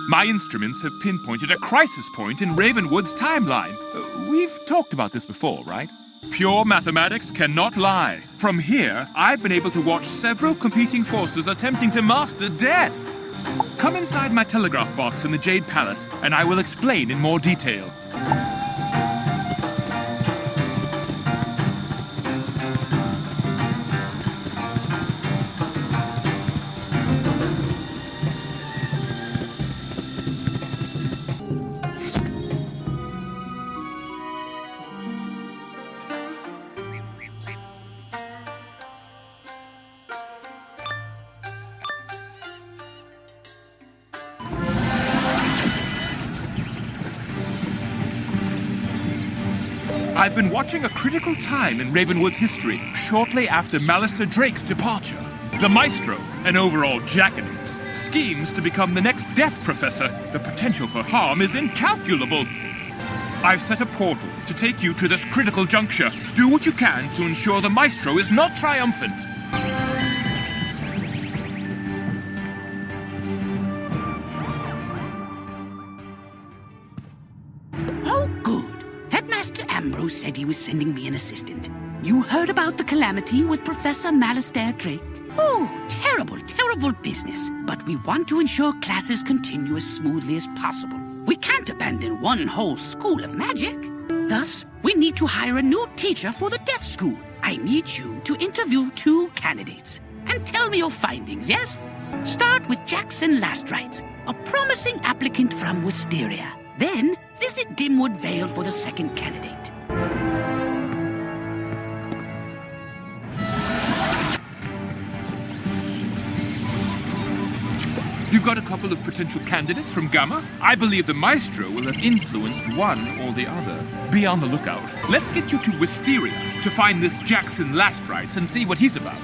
My instruments have pinpointed a crisis point in Ravenwood's timeline. We've talked about this before, right? Pure mathematics cannot lie. From here, I've been able to watch several competing forces attempting to master death. Come inside my telegraph box in the Jade Palace, and I will explain in more detail. I've been watching a critical time in Ravenwood's history, shortly after Malister Drake's departure. The Maestro, an overall jackanapes, schemes to become the next death professor. The potential for harm is incalculable. I've set a portal to take you to this critical juncture. Do what you can to ensure the Maestro is not triumphant. Ambrose said he was sending me an assistant. You heard about the calamity with Professor Malister Drake? Oh, terrible, terrible business. But we want to ensure classes continue as smoothly as possible. We can't abandon one whole school of magic. Thus, we need to hire a new teacher for the Death School. I need you to interview 2 candidates. And tell me your findings, yes? Start with Jackson Lastrites, a promising applicant from Wisteria. Then, visit Dimwood Vale for the second candidate. You've got a couple of potential candidates from Gamma. I believe the Maestro will have influenced one or the other. Be on the lookout. Let's get you to Wisteria to find this Jackson Lastrites and see what he's about.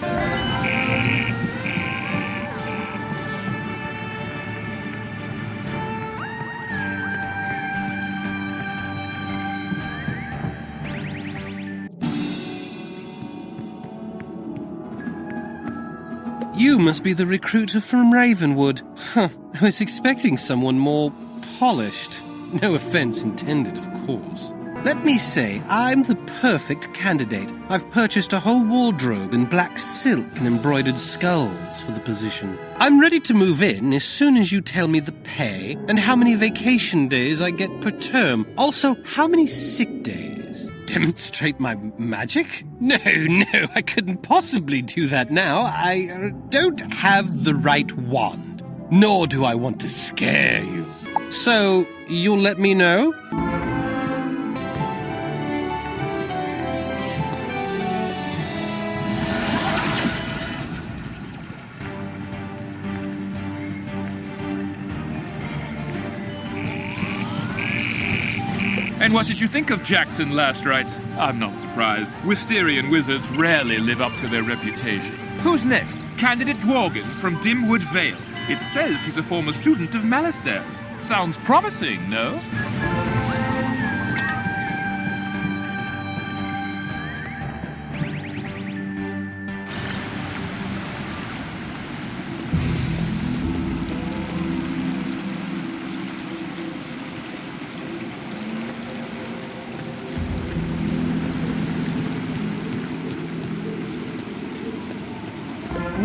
You must be the recruiter from Ravenwood. I was expecting someone more polished. No offense intended, of course. Let me say, I'm the perfect candidate. I've purchased a whole wardrobe in black silk and embroidered skulls for the position. I'm ready to move in as soon as you tell me the pay and how many vacation days I get per term. Also, how many sick days. Demonstrate my magic? No, I couldn't possibly do that now. I don't have the right wand, nor do I want to scare you. So, you'll let me know? And what did you think of Jackson Lastrites? I'm not surprised. Wisterian wizards rarely live up to their reputation. Who's next? Candidate Dworgen from Dimwood Vale. It says he's a former student of Malister's. Sounds promising, no?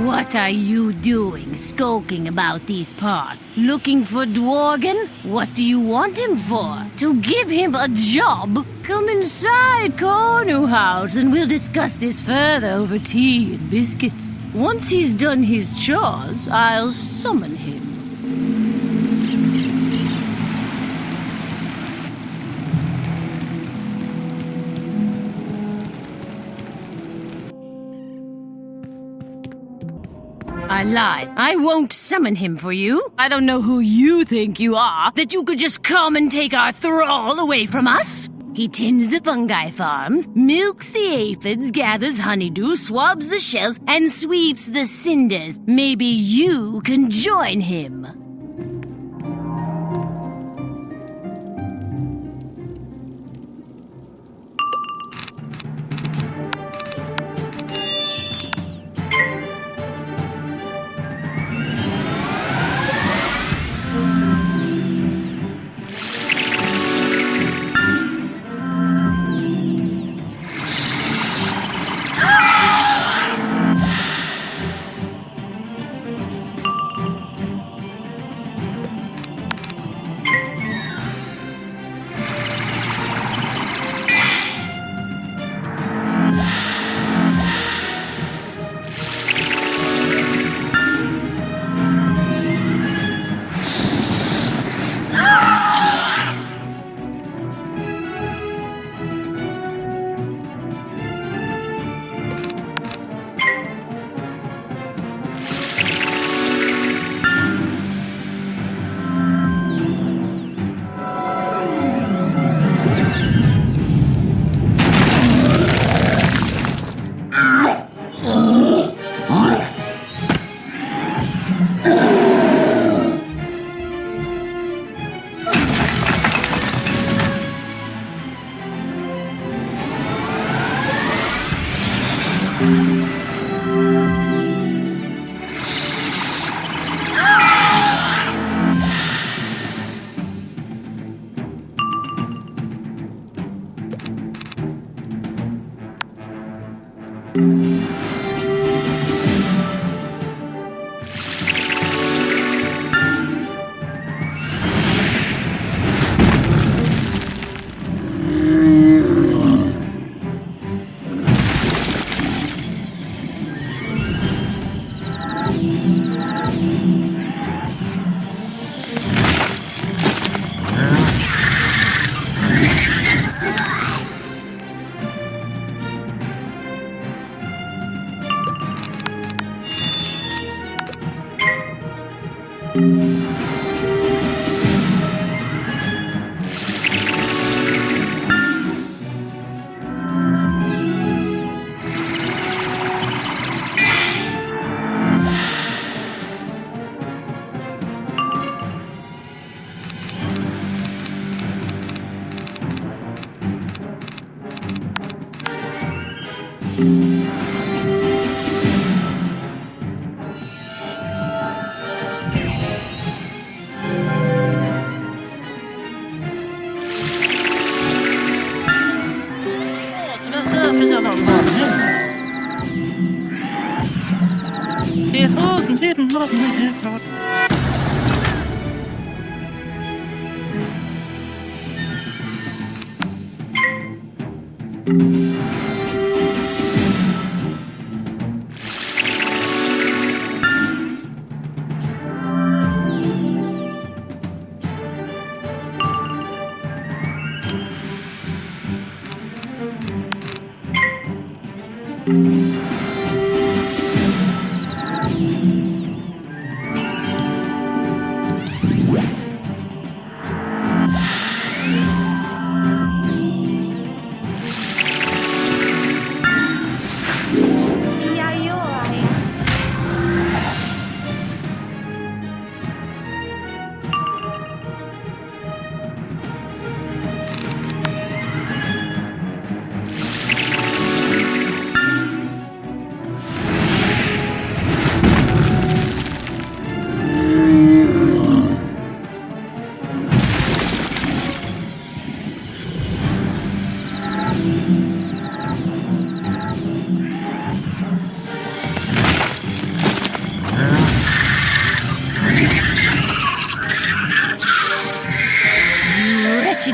What are you doing, skulking about these parts? Looking for Dworgen? What do you want him for? To give him a job? Come inside, Cornu House, and we'll discuss this further over tea and biscuits. Once he's done his chores, I'll summon him. I lied. I won't summon him for you. I don't know who you think you are, that you could just come and take our thrall away from us. He tends the fungi farms, milks the aphids, gathers honeydew, swabs the shells, and sweeps the cinders. Maybe you can join him.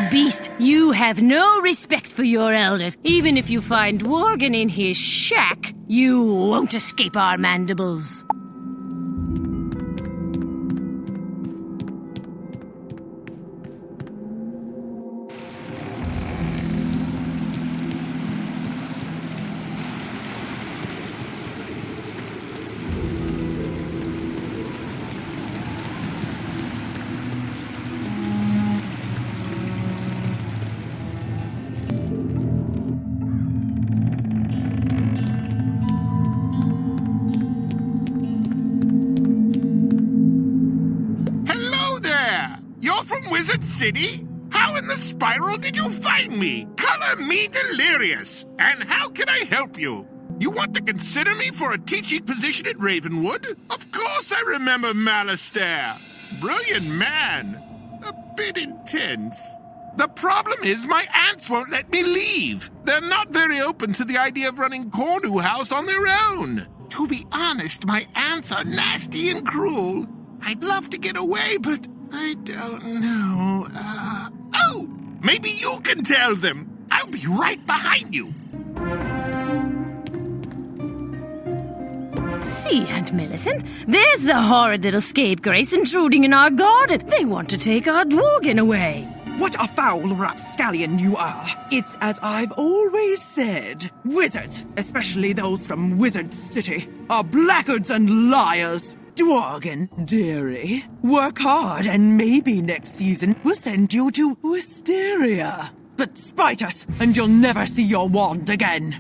Beast, you have no respect for your elders. Even if you find Dworgen in his shack, you won't escape our mandibles. City? How in the spiral did you find me? Color me delirious. And how can I help you? You want to consider me for a teaching position at Ravenwood? Of course I remember Malastair. Brilliant man. A bit intense. The problem is my aunts won't let me leave. They're not very open to the idea of running Cornu House on their own. To be honest, my aunts are nasty and cruel. I'd love to get away, but I don't know. Oh! Maybe you can tell them. I'll be right behind you. See, Aunt Millicent, there's the horrid little scapegrace intruding in our garden. They want to take our Dworgen away. What a foul rapscallion you are. It's as I've always said. Wizards, especially those from Wizard City, are blackguards and liars. Dworgen, dearie, work hard and maybe next season we'll send you to Wisteria. But spite us and you'll never see your wand again.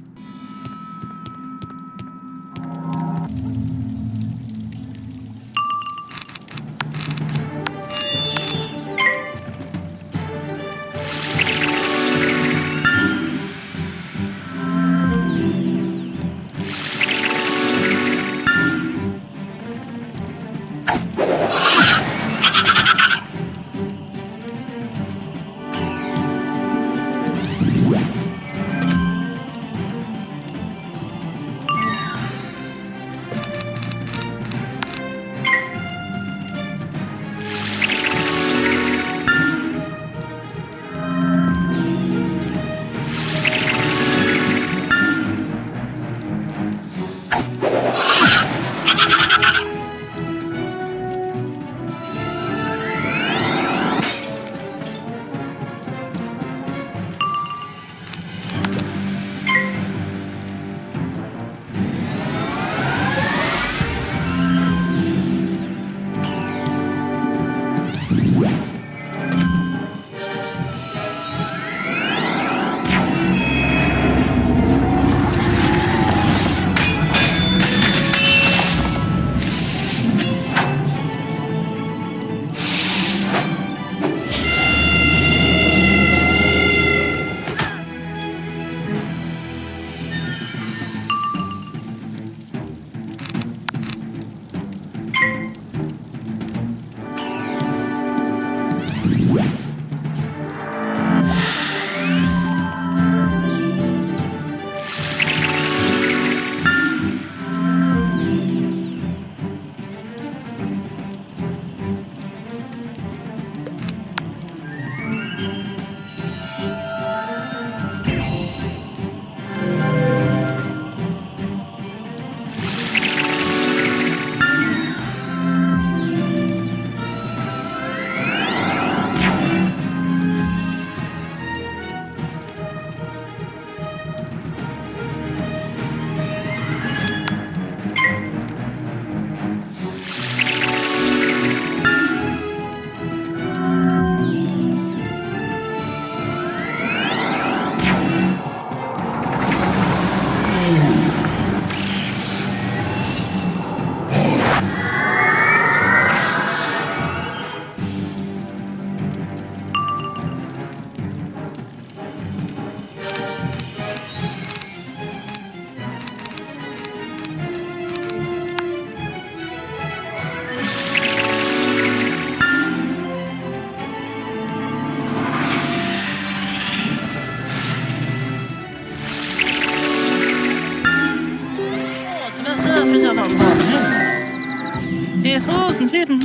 so sin reden.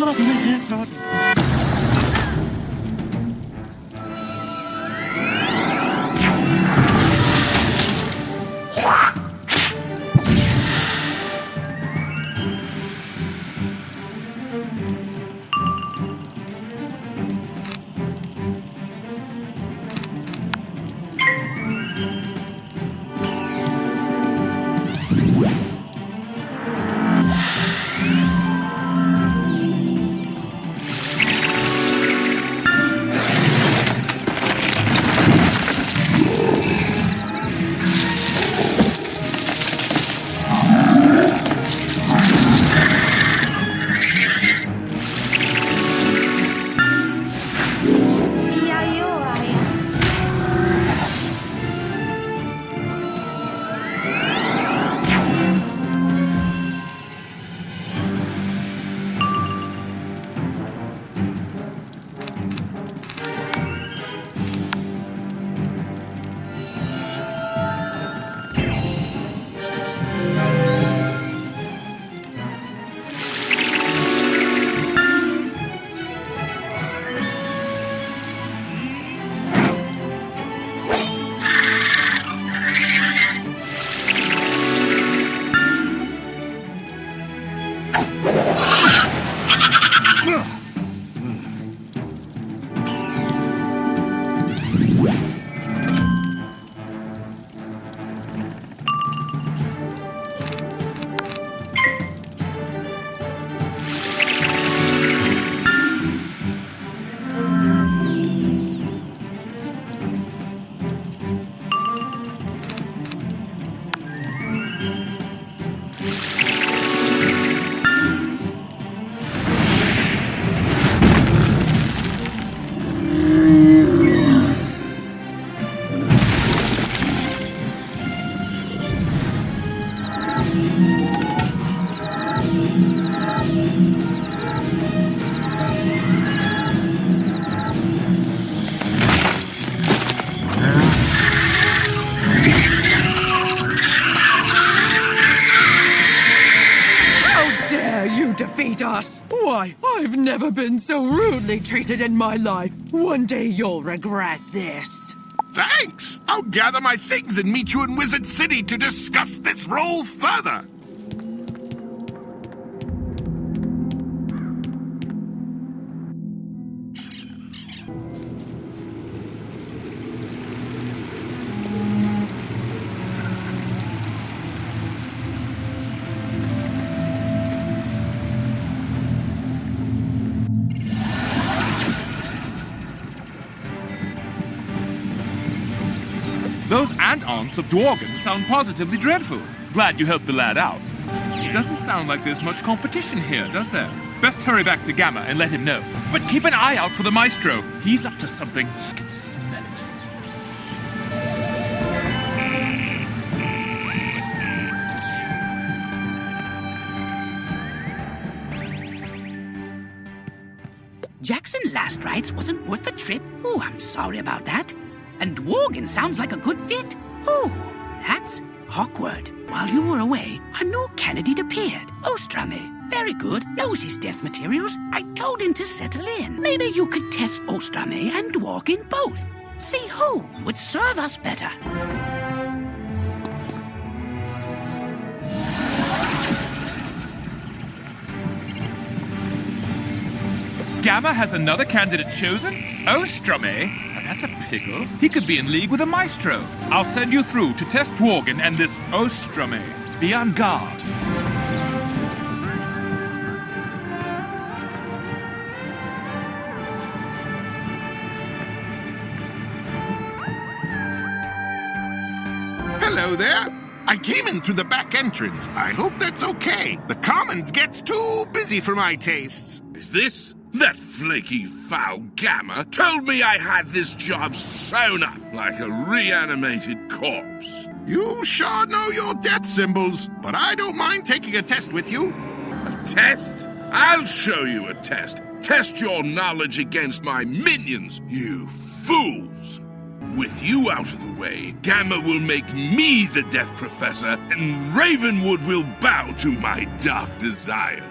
Defeat us! Why, I've never been so rudely treated in my life. One day you'll regret this. Thanks! I'll gather my things and meet you in Wizard City to discuss this role further. Those ant-aunts of Dworgen sound positively dreadful. Glad you helped the lad out. It doesn't sound like there's much competition here, does there? Best hurry back to Gamma and let him know. But keep an eye out for the maestro. He's up to something. I can smell it. Jackson last rites wasn't worth the trip. Oh, I'm sorry about that. And Dworgen sounds like a good fit. Oh, that's awkward. While you were away, a new candidate appeared. Ostrame. Very good. Knows his death materials. I told him to settle in. Maybe you could test Ostrame and Dworgen both. See who would serve us better. Gamma has another candidate chosen? Ostrame? That's a pickle. He could be in league with a maestro. I'll send you through to test Dworgen and this Ostrame. Be on guard. Hello there. I came in through the back entrance. I hope that's okay. The Commons gets too busy for my tastes. Is this? That flaky, foul Gamma told me I had this job sewn up like a reanimated corpse. You sure know your death symbols, but I don't mind taking a test with you. A test? I'll show you a test. Test your knowledge against my minions, you fools. With you out of the way, Gamma will make me the Death Professor, and Ravenwood will bow to my dark desires.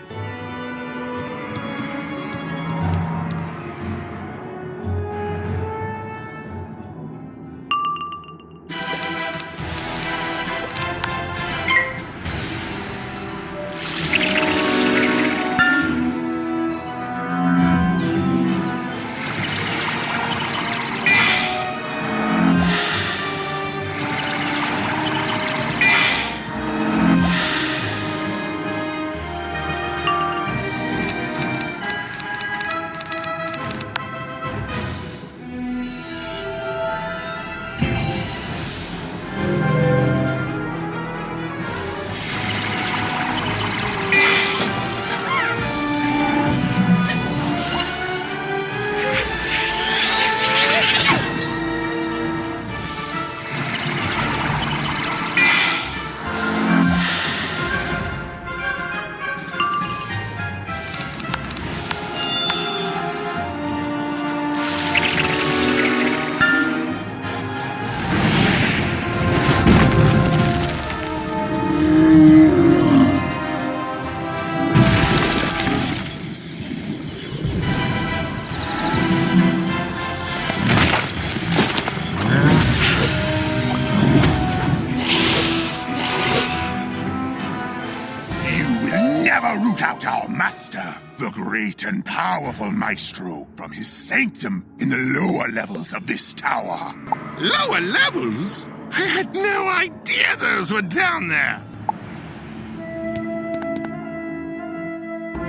out our master, the great and powerful maestro, from his sanctum in the lower levels of this tower. Lower levels? I had no idea those were down there.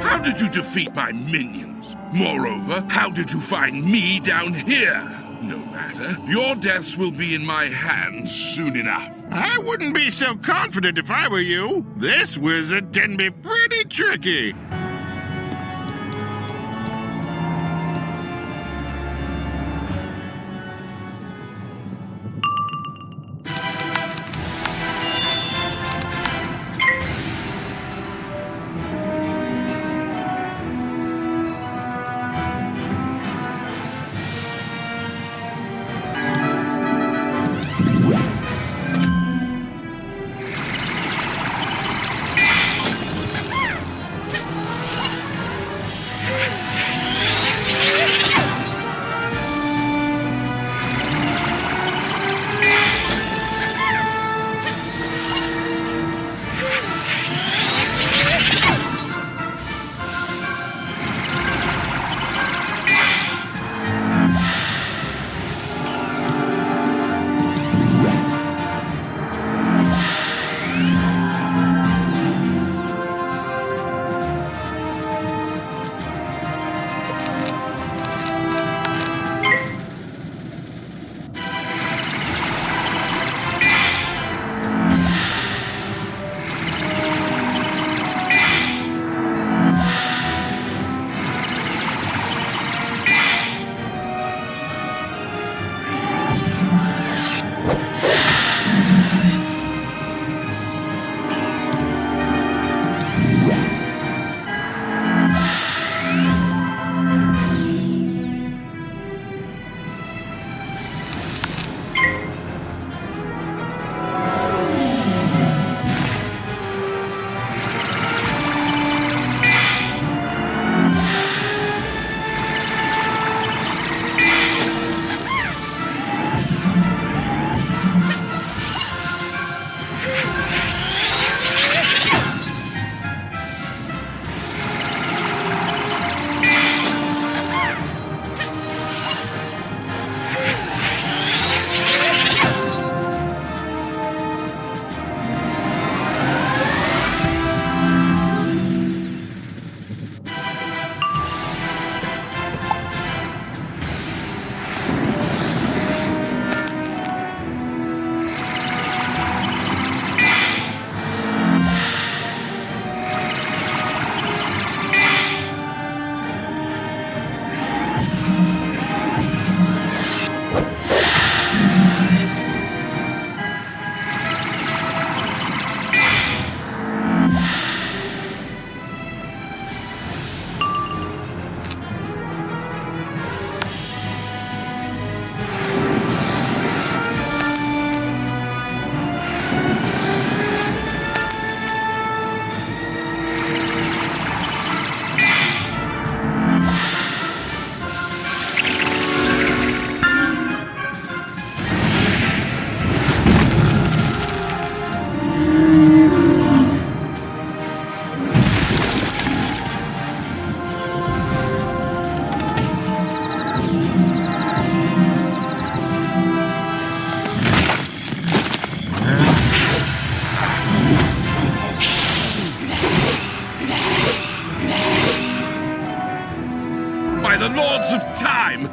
How did you defeat my minions? Moreover, how did you find me down here? No matter, your deaths will be in my hands soon enough. I wouldn't be so confident if I were you. This wizard can be pretty tricky.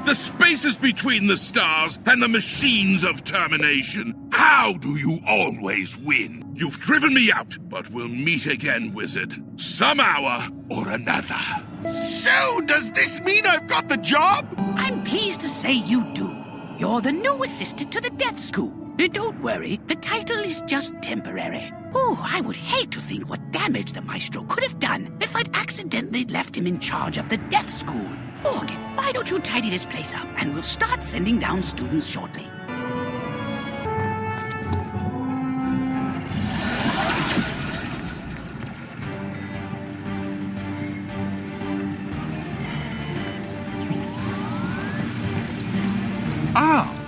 The spaces between the stars and the machines of termination. How do you always win? You've driven me out, but we'll meet again, wizard. Some hour or another. So, does this mean I've got the job? I'm pleased to say you do. You're the new assistant to the death school. Don't worry, the title is just temporary. Oh, I would hate to think what damage the maestro could have done if I'd accidentally left him in charge of the death school. Morgan, why don't you tidy this place up and we'll start sending down students shortly.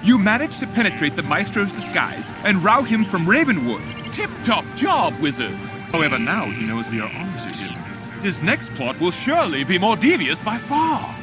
You managed to penetrate the maestro's disguise and rout him from Ravenwood. Tip-top job, wizard! However, now he knows we are onto him. His next plot will surely be more devious by far.